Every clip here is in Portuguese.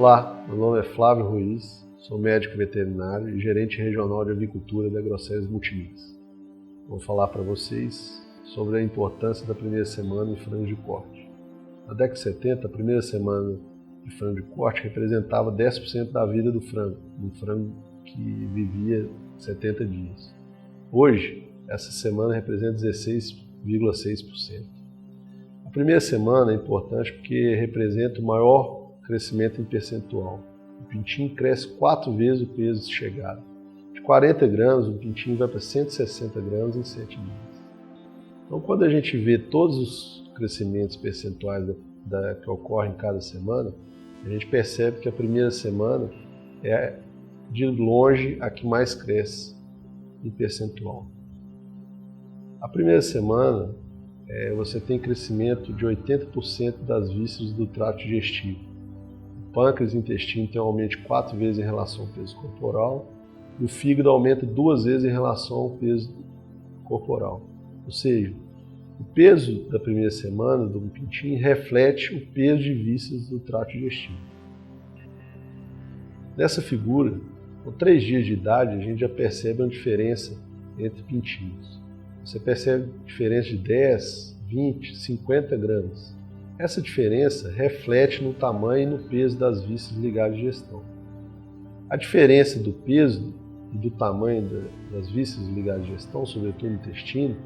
Olá, meu nome é Flávio Ruiz, sou médico veterinário e gerente regional de avicultura da Agroceres Multimix. Vou falar para vocês sobre a importância da primeira semana em frango de corte. Na década de 70, a primeira semana de frango de corte representava 10% da vida do frango, um frango que vivia 70 dias. Hoje, essa semana representa 16,6%. A primeira semana é importante porque representa o maior crescimento em percentual. O pintinho cresce 4 vezes o peso de chegada. De 40 gramas, o pintinho vai para 160 gramas em 7 dias. Então, quando a gente vê todos os crescimentos percentuais que ocorrem em cada semana, a gente percebe que a primeira semana é, de longe, a que mais cresce em percentual. A primeira semana, você tem crescimento de 80% das vísceras do trato digestivo. O pâncreas e o intestino tem um aumento de 4 vezes em relação ao peso corporal e o fígado aumenta 2 vezes em relação ao peso corporal. Ou seja, o peso da primeira semana do pintinho reflete o peso de vísceras do trato digestivo. Nessa figura, com 3 dias de idade, a gente já percebe uma diferença entre pintinhos. Você percebe diferença de 10, 20, 50 gramas. Essa diferença reflete no tamanho e no peso das vísceras ligadas à digestão. A diferença do peso e do tamanho das vísceras ligadas à digestão, sobretudo no intestino,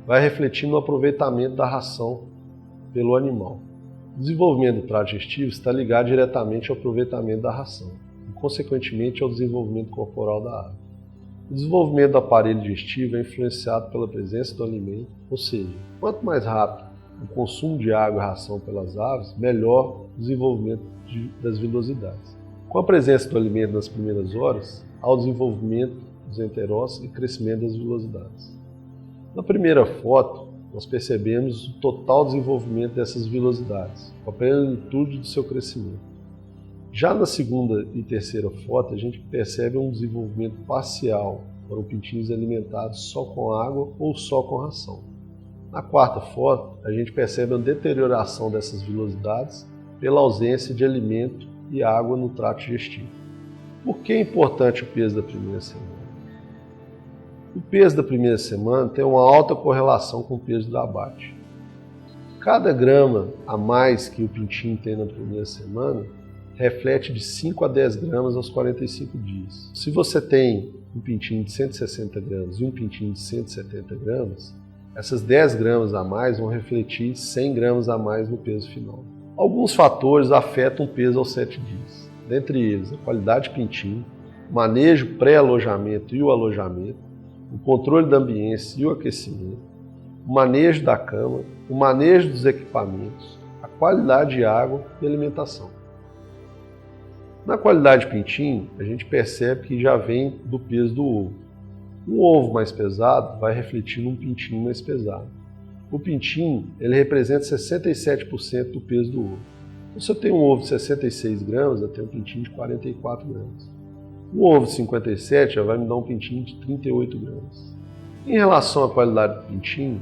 vai refletir no aproveitamento da ração pelo animal. O desenvolvimento do trato digestivo está ligado diretamente ao aproveitamento da ração e, consequentemente, ao desenvolvimento corporal da ave. O desenvolvimento do aparelho digestivo é influenciado pela presença do alimento, ou seja, quanto mais rápido o consumo de água e ração pelas aves, melhor o desenvolvimento das vilosidades. Com a presença do alimento nas primeiras horas, há o desenvolvimento dos enterócitos e crescimento das vilosidades. Na primeira foto, nós percebemos o total desenvolvimento dessas vilosidades, com a plenitude do seu crescimento. Já na segunda e terceira foto, a gente percebe um desenvolvimento parcial para pintinhos alimentados só com água ou só com ração. Na quarta foto, a gente percebe uma deterioração dessas vilosidades pela ausência de alimento e água no trato digestivo. Por que é importante o peso da primeira semana? O peso da primeira semana tem uma alta correlação com o peso do abate. Cada grama a mais que o pintinho tem na primeira semana reflete de 5 a 10 gramas aos 45 dias. Se você tem um pintinho de 160 gramas e um pintinho de 170 gramas, essas 10 gramas a mais vão refletir 100 gramas a mais no peso final. Alguns fatores afetam o peso aos 7 dias. Dentre eles, a qualidade de pintinho, o manejo pré-alojamento e o alojamento, o controle da ambiência e o aquecimento, o manejo da cama, o manejo dos equipamentos, a qualidade de água e alimentação. Na qualidade de pintinho, a gente percebe que já vem do peso do ovo. Um ovo mais pesado vai refletir num pintinho mais pesado. O pintinho, ele representa 67% do peso do ovo. Então, se eu tenho um ovo de 66 gramas, eu tenho um pintinho de 44 gramas. Um ovo de 57 já vai me dar um pintinho de 38 gramas. Em relação à qualidade do pintinho,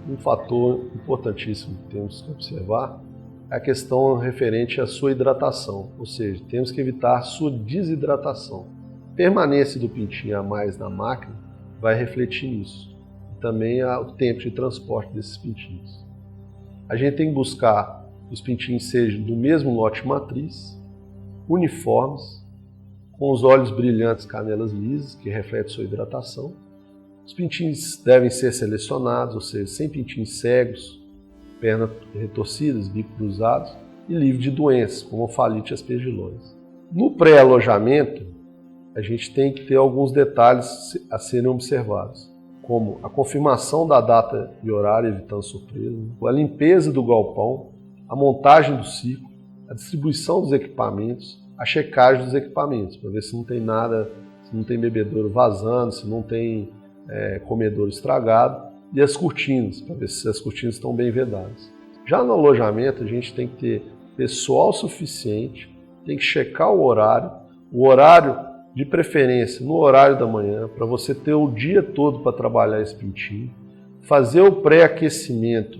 um fator importantíssimo que temos que observar é a questão referente à sua hidratação, ou seja, temos que evitar sua desidratação. A permanência do pintinho a mais na máquina vai refletir nisso. Também o tempo de transporte desses pintinhos. A gente tem que buscar que os pintinhos sejam do mesmo lote matriz, uniformes, com os olhos brilhantes, canelas lisas, que refletem sua hidratação. Os pintinhos devem ser selecionados, ou seja, sem pintinhos cegos, pernas retorcidas, bico cruzados e livre de doenças, como ofalite aspergilose. No pré-alojamento, a gente tem que ter alguns detalhes a serem observados, como a confirmação da data e horário, evitando surpresa, a limpeza do galpão, a montagem do ciclo, a distribuição dos equipamentos, a checagem dos equipamentos, para ver se não tem nada, se não tem bebedouro vazando, se não tem comedouro estragado, e as cortinas, para ver se as cortinas estão bem vedadas. Já no alojamento, a gente tem que ter pessoal suficiente, tem que checar o horário de preferência no horário da manhã, para você ter o dia todo para trabalhar esse pintinho, fazer o pré-aquecimento,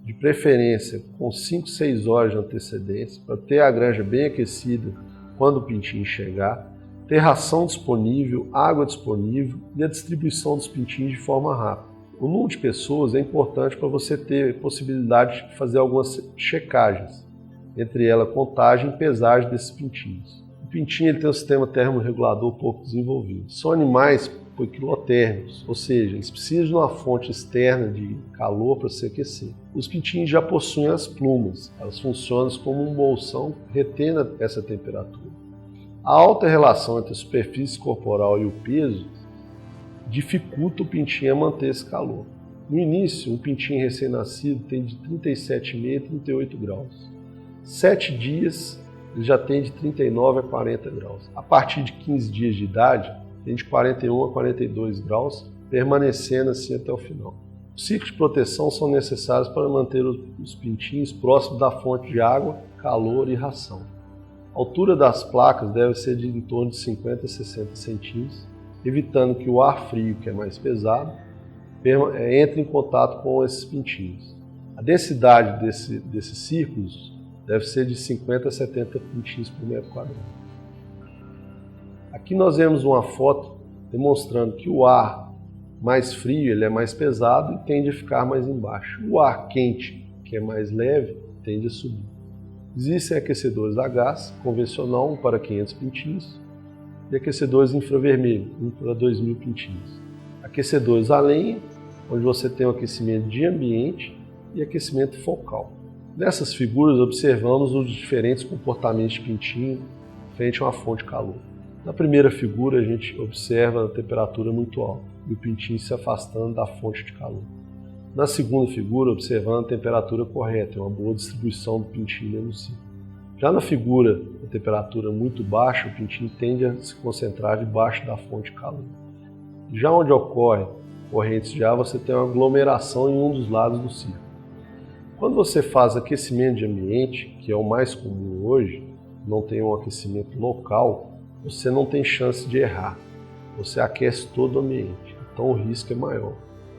de preferência com 5, 6 horas de antecedência, para ter a granja bem aquecida quando o pintinho chegar, ter ração disponível, água disponível e a distribuição dos pintinhos de forma rápida. O número de pessoas é importante para você ter possibilidade de fazer algumas checagens, entre elas contagem e pesagem desses pintinhos. O pintinho ele tem um sistema termorregulador pouco desenvolvido. São animais poiquilotérmicos, ou seja, eles precisam de uma fonte externa de calor para se aquecer. Os pintinhos já possuem as plumas, elas funcionam como um bolsão retendo essa temperatura. A alta relação entre a superfície corporal e o peso dificulta o pintinho a manter esse calor. No início, um pintinho recém-nascido tem de 37,5 a 38 graus. 7 dias, ele já tem de 39 a 40 graus. A partir de 15 dias de idade, tem de 41 a 42 graus, permanecendo assim até o final. Os ciclos de proteção são necessários para manter os pintinhos próximos da fonte de água, calor e ração. A altura das placas deve ser de em torno de 50 a 60 centímetros, evitando que o ar frio, que é mais pesado, entre em contato com esses pintinhos. A densidade desses círculos deve ser de 50 a 70 pintinhos por metro quadrado. Aqui nós vemos uma foto demonstrando que o ar mais frio ele é mais pesado e tende a ficar mais embaixo. O ar quente, que é mais leve, tende a subir. Existem aquecedores a gás, convencional, 1 para 500 pintinhos, e aquecedores infravermelho, 1 para 2.000 pintinhos. Aquecedores a lenha, onde você tem o aquecimento de ambiente e aquecimento focal. Nessas figuras observamos os diferentes comportamentos de pintinho frente a uma fonte de calor. Na primeira figura a gente observa a temperatura muito alta e o pintinho se afastando da fonte de calor. Na segunda figura observando a temperatura correta, uma boa distribuição do pintinho no ciclo. Já na figura a temperatura muito baixa, o pintinho tende a se concentrar debaixo da fonte de calor. Já onde ocorre correntes de ar, você tem uma aglomeração em um dos lados do ciclo. Quando você faz aquecimento de ambiente, que é o mais comum hoje, não tem um aquecimento local, você não tem chance de errar. Você aquece todo o ambiente, então o risco é maior.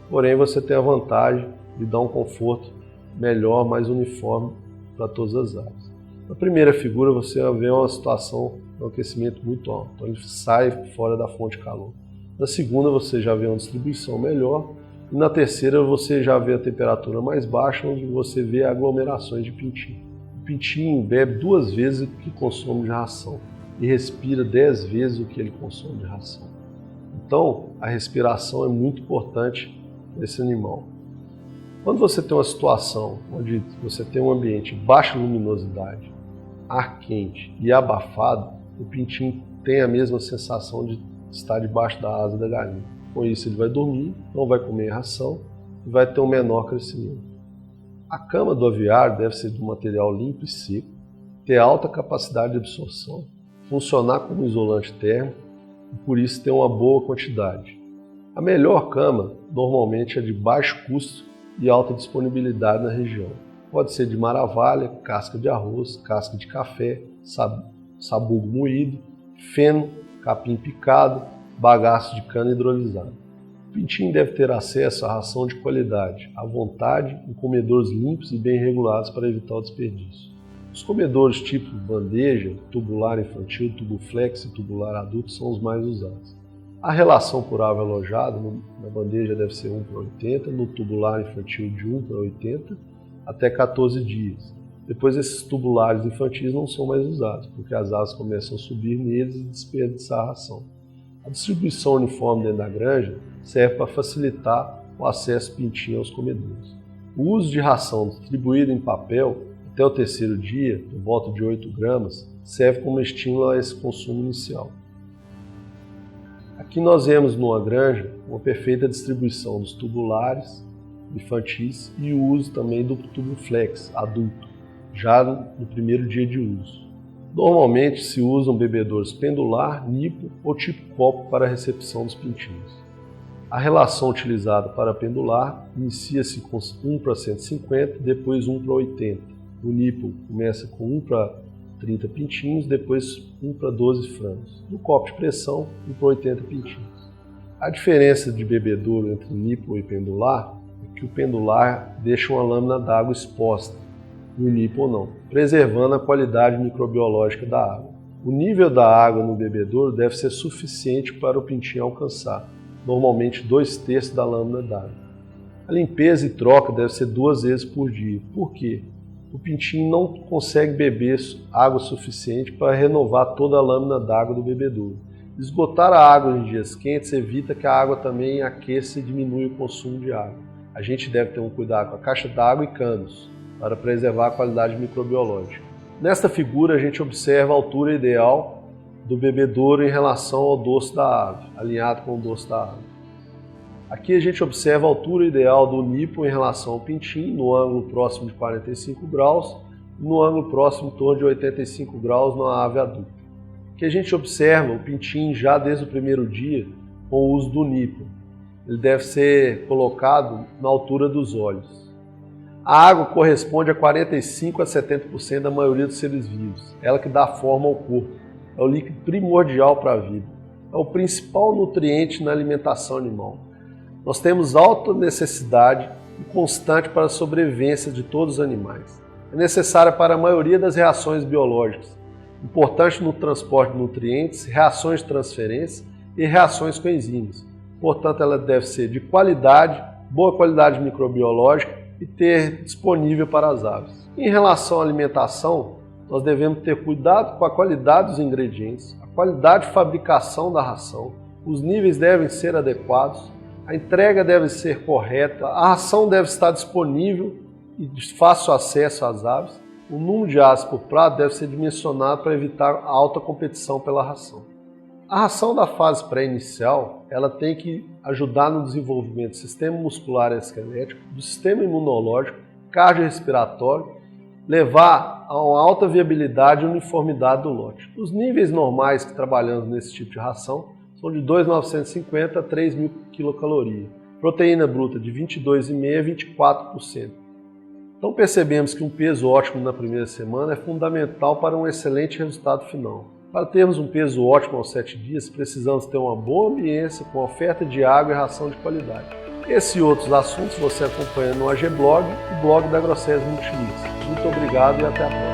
Porém, você tem a vantagem de dar um conforto melhor, mais uniforme para todas as áreas. Na primeira figura, você vê uma situação de um aquecimento muito alto, então ele sai fora da fonte de calor. Na segunda, você já vê uma distribuição melhor. E na terceira, você já vê a temperatura mais baixa, onde você vê aglomerações de pintinho. O pintinho bebe 2 vezes o que consome de ração e respira 10 vezes o que ele consome de ração. Então, a respiração é muito importante para esse animal. Quando você tem uma situação onde você tem um ambiente de baixa luminosidade, ar quente e abafado, o pintinho tem a mesma sensação de estar debaixo da asa da galinha. Com isso ele vai dormir, não vai comer ração e vai ter um menor crescimento. A cama do aviário deve ser de um material limpo e seco, ter alta capacidade de absorção, funcionar como isolante térmico e por isso ter uma boa quantidade. A melhor cama normalmente é de baixo custo e alta disponibilidade na região. Pode ser de maravalha, casca de arroz, casca de café, sabugo moído, feno, capim picado, bagaço de cana hidrolisado. O pintinho deve ter acesso à ração de qualidade, à vontade, em comedouros limpos e bem regulados para evitar o desperdício. Os comedouros tipo bandeja, tubular infantil, tubuflex e tubular adulto são os mais usados. A relação por ave alojado na bandeja deve ser 1 para 80, no tubular infantil de 1 para 80 até 14 dias. Depois esses tubulares infantis não são mais usados, porque as aves começam a subir neles e desperdiçar a ração. A distribuição uniforme dentro da granja serve para facilitar o acesso pintinho aos comedouros. O uso de ração distribuída em papel até o 3º dia, por volta de 8 gramas, serve como estímulo a esse consumo inicial. Aqui nós vemos numa granja uma perfeita distribuição dos tubulares infantis e o uso também do tubuflex adulto, já no 1º dia de uso. Normalmente se usam bebedouros pendular, nipo ou tipo copo para a recepção dos pintinhos. A relação utilizada para pendular inicia-se com 1 para 150, depois 1 para 80. O nipo começa com 1 para 30 pintinhos, depois 1 para 12 frangos. No copo de pressão, 1 para 80 pintinhos. A diferença de bebedouro entre nipo e pendular é que o pendular deixa uma lâmina d'água exposta, e o nipo não, preservando a qualidade microbiológica da água. O nível da água no bebedouro deve ser suficiente para o pintinho alcançar, normalmente 2/3 da lâmina d'água. A limpeza e troca deve ser 2 vezes por dia. Por quê? O pintinho não consegue beber água suficiente para renovar toda a lâmina d'água do bebedouro. Esgotar a água em dias quentes evita que a água também aqueça e diminua o consumo de água. A gente deve ter um cuidado com a caixa d'água e canos, para preservar a qualidade microbiológica. Nesta figura a gente observa a altura ideal do bebedouro em relação ao dorso da ave, alinhado com o dorso da ave. Aqui a gente observa a altura ideal do nipo em relação ao pintinho, no ângulo próximo de 45 graus, e no ângulo próximo em torno de 85 graus na ave adulta. Aqui a gente observa o pintinho já desde o primeiro dia com o uso do nipo. Ele deve ser colocado na altura dos olhos. A água corresponde a 45 a 70% da maioria dos seres vivos, ela que dá forma ao corpo. É o líquido primordial para a vida. É o principal nutriente na alimentação animal. Nós temos alta necessidade e constante para a sobrevivência de todos os animais. É necessária para a maioria das reações biológicas, importante no transporte de nutrientes, reações de transferência e reações com enzimas. Portanto, ela deve ser de qualidade, boa qualidade microbiológica e ter disponível para as aves. Em relação à alimentação, nós devemos ter cuidado com a qualidade dos ingredientes, a qualidade de fabricação da ração, os níveis devem ser adequados, a entrega deve ser correta, a ração deve estar disponível e de fácil acesso às aves, o número de aves por prato deve ser dimensionado para evitar a alta competição pela ração. A ração da fase pré-inicial, ela tem que ajudar no desenvolvimento do sistema muscular e esquelético, do sistema imunológico, cardiorrespiratório, levar a uma alta viabilidade e uniformidade do lote. Os níveis normais que trabalhamos nesse tipo de ração são de 2.950 a 3.000 quilocalorias, proteína bruta de 22,5% a 24%. Então percebemos que um peso ótimo na primeira semana é fundamental para um excelente resultado final. Para termos um peso ótimo aos 7 dias, precisamos ter uma boa ambiência com oferta de água e ração de qualidade. Esse e outros assuntos você acompanha no AG Blog e blog da Agroceres Multimix. Muito obrigado e até a próxima.